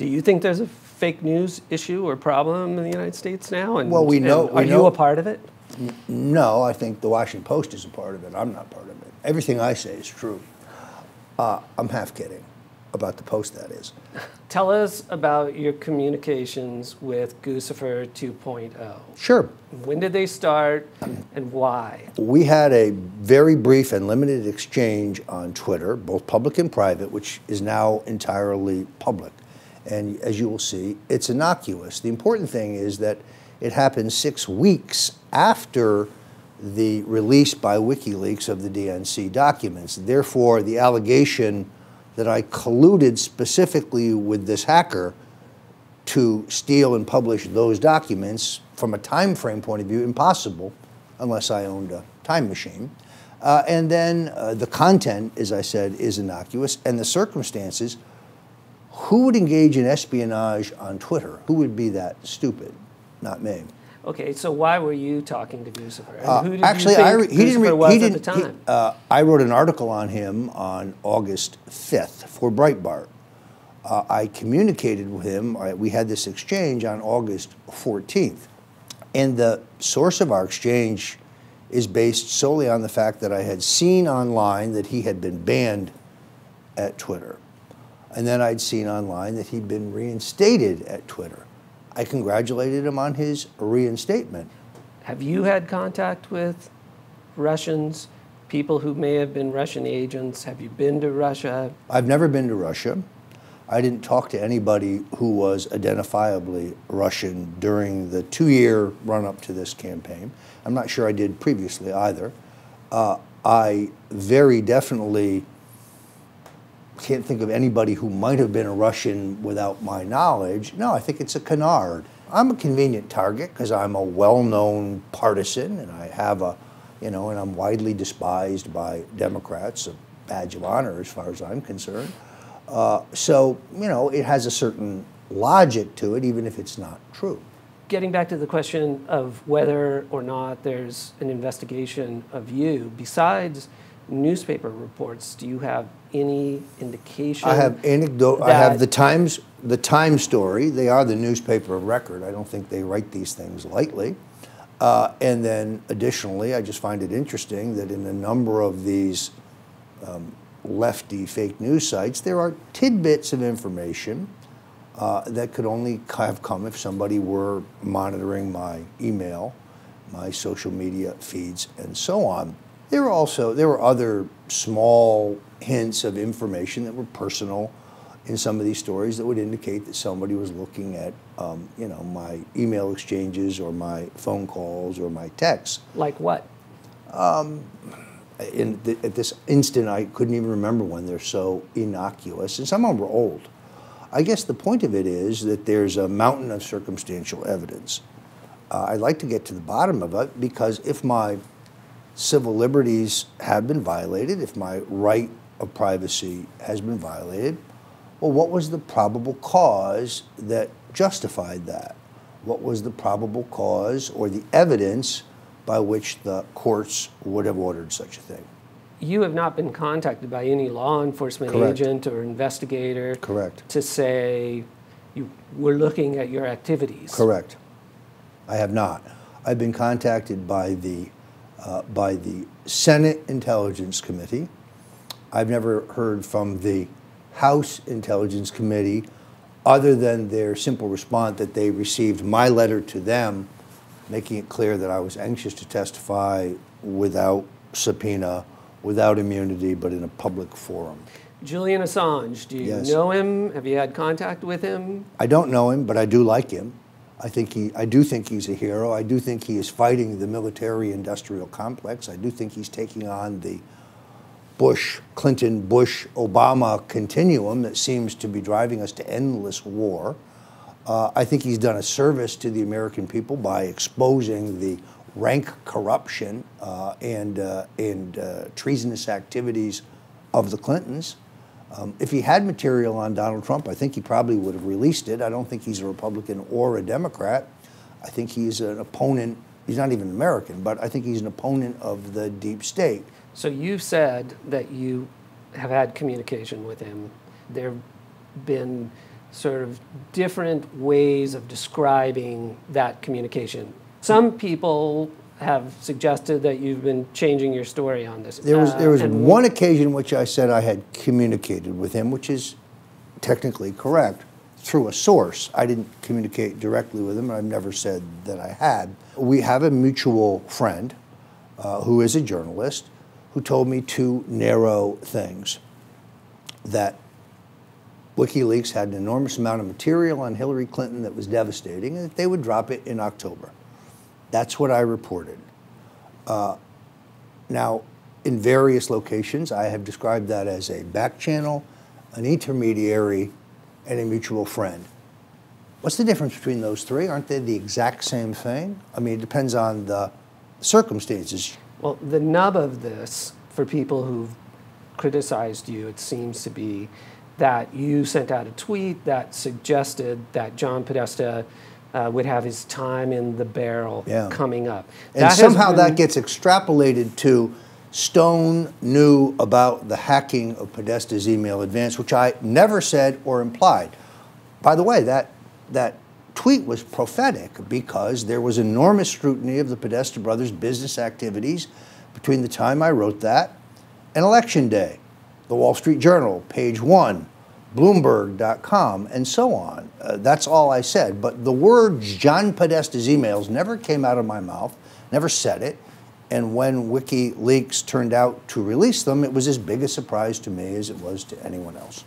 Do you think there's a fake news issue or problem in the United States now? And, well, are you a part of it? No, I think the Washington Post is a part of it. I'm not part of it. Everything I say is true. I'm half kidding about the Post, that is. Tell us about your communications with Guccifer 2.0. Sure. When did they start and why? We had a very brief and limited exchange on Twitter, both public and private, which is now entirely public. And as you will see, it's innocuous. The important thing is that it happened 6 weeks after the release by Wikileaks of the DNC documents. Therefore, the allegation that I colluded specifically with this hacker to steal and publish those documents, from a time frame point of view, impossible unless I owned a time machine. And then the content, as I said, is innocuous, and the circumstances. Who would engage in espionage on Twitter? Who would be that stupid? Not me. Okay, so why were you talking to Guccifer? And who did actually, you think Guccifer was at the time? I wrote an article on him on August 5th for Breitbart. I communicated with him. We had this exchange on August 14th. And the source of our exchange is based solely on the fact that I had seen online that he had been banned at Twitter. And then I'd seen online that he'd been reinstated at Twitter. I congratulated him on his reinstatement. Have you had contact with Russians, people who may have been Russian agents? Have you been to Russia? I've never been to Russia. I didn't talk to anybody who was identifiably Russian during the 2-year run-up to this campaign. I'm not sure I did previously either. I very definitely can't think of anybody who might have been a Russian without my knowledge. No, I think it's a canard. I'm a convenient target because I'm a well-known partisan, and I have a, and I'm widely despised by Democrats, a badge of honor as far as I'm concerned. So, it has a certain logic to it, even if it's not true. Getting back to the question of whether or not there's an investigation of you, besides newspaper reports, do you have any indication? I have anecdote. I have the Times story. They are the newspaper of record. I don't think they write these things lightly. And then additionally, I just find it interesting that in a number of these lefty fake news sites, there are tidbits of information that could only have come if somebody were monitoring my email, my social media feeds, and so on. There were other small hints of information that were personal in some of these stories that would indicate that somebody was looking at, my email exchanges or my phone calls or my texts. Like what? At this instant, I couldn't even remember when. They're so innocuous, and some of them were old. I guess the point of it is that there's a mountain of circumstantial evidence. I'd like to get to the bottom of it, because if my civil liberties have been violated, if my right of privacy has been violated, well, what was the probable cause that justified that? What was the probable cause or the evidence by which the courts would have ordered such a thing? You have not been contacted by any law enforcement Correct. agent or investigator Correct. to say we're looking at your activities. Correct. I have not. I've been contacted by the Senate Intelligence Committee. I've never heard from the House Intelligence Committee other than their simple response that they received my letter to them, making it clear that I was anxious to testify without subpoena, without immunity, but in a public forum. Julian Assange, do you Yes. know him? Have you had contact with him? I don't know him, but I do like him. I do think he's a hero. I do think he is fighting the military-industrial complex. I do think he's taking on the Clinton, Bush, Obama continuum that seems to be driving us to endless war. I think he's done a service to the American people by exposing the rank corruption and treasonous activities of the Clintons. If he had material on Donald Trump, I think he probably would have released it. I don't think he's a Republican or a Democrat. I think he's an opponent. He's not even American, but I think he's an opponent of the deep state. So you've said that you have had communication with him. There have been sort of different ways of describing that communication. Some people have suggested that you've been changing your story on this. There was one occasion in which I said I had communicated with him, which is technically correct, through a source. I didn't communicate directly with him, and I've never said that I had. We have a mutual friend who is a journalist who told me two narrow things: that Wikileaks had an enormous amount of material on Hillary Clinton that was devastating, and that they would drop it in October. That's what I reported. Now, in various locations, I have described that as a back channel, an intermediary, and a mutual friend. What's the difference between those three? Aren't they the exact same thing? I mean, it depends on the circumstances. Well, the nub of this, for people who've criticized you, it seems to be that you sent out a tweet that suggested that John Podesta would have his time in the barrel coming up. And somehow that gets extrapolated to Stone knew about the hacking of Podesta's email advance, which I never said or implied. By the way, that tweet was prophetic because there was enormous scrutiny of the Podesta brothers' business activities between the time I wrote that and Election Day. The Wall Street Journal, page 1, Bloomberg.com, and so on. That's all I said. But the words John Podesta's emails never came out of my mouth, never said it. And when WikiLeaks turned out to release them, it was as big a surprise to me as it was to anyone else.